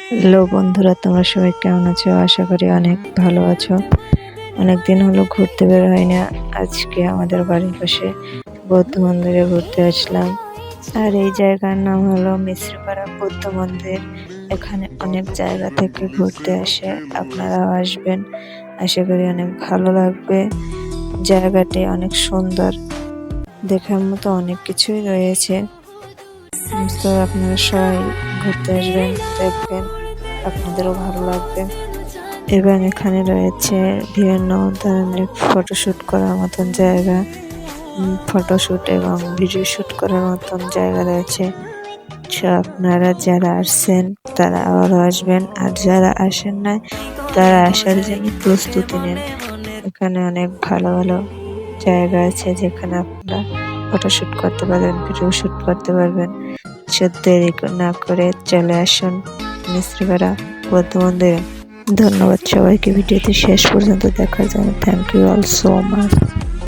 Hello বন্ধুরা, তোমরা সবাই কেমন আছো? আশা করি অনেক ভালো আছো। অনেকদিন হলো ঘুরতে বের হয় না। আজকে আমাদের বাড়ির পাশে বৌদ্ধ মন্দিরে ঘুরতে আসলাম। আর এই জায়গার নাম হলো মিশ্রপাড়া বৌদ্ধ মন্দির। এখানে অনেক জায়গা থেকে ঘুরতে আসে, আপনারাও আসবেন। আশা করি অনেক ভালো লাগবে। জায়গাটি অনেক সুন্দর, দেখার মতো অনেক কিছুই রয়েছে। তো আপনারা সবাই ঘুরতে আসবেন, দেখবেন, আপনাদেরও ভালো লাগবে। এবং এখানে রয়েছে বিভিন্ন ধরনের ফটোশুট করার মতন জায়গা, ফটোশুট এবং ভিডিও শুট করার মতন জায়গা রয়েছে। আপনারা যারা আসছেন তারা আবারও আসবেন, আর যারা আসেন নাই তারা আসার জন্য প্রস্তুতি নেন। এখানে অনেক ভালো ভালো জায়গা আছে যেখানে আপনারা ফটোশুট করতে পারবেন, ভিডিও শুট করতে পারবেন। দেরি না করে চলে আসুন মিস্ত্রিপাড়া বৌদ্ধ মন্দিরে। ধন্যবাদ সবাইকে ভিডিওটি শেষ পর্যন্ত দেখার জন্য। Thank you all so much.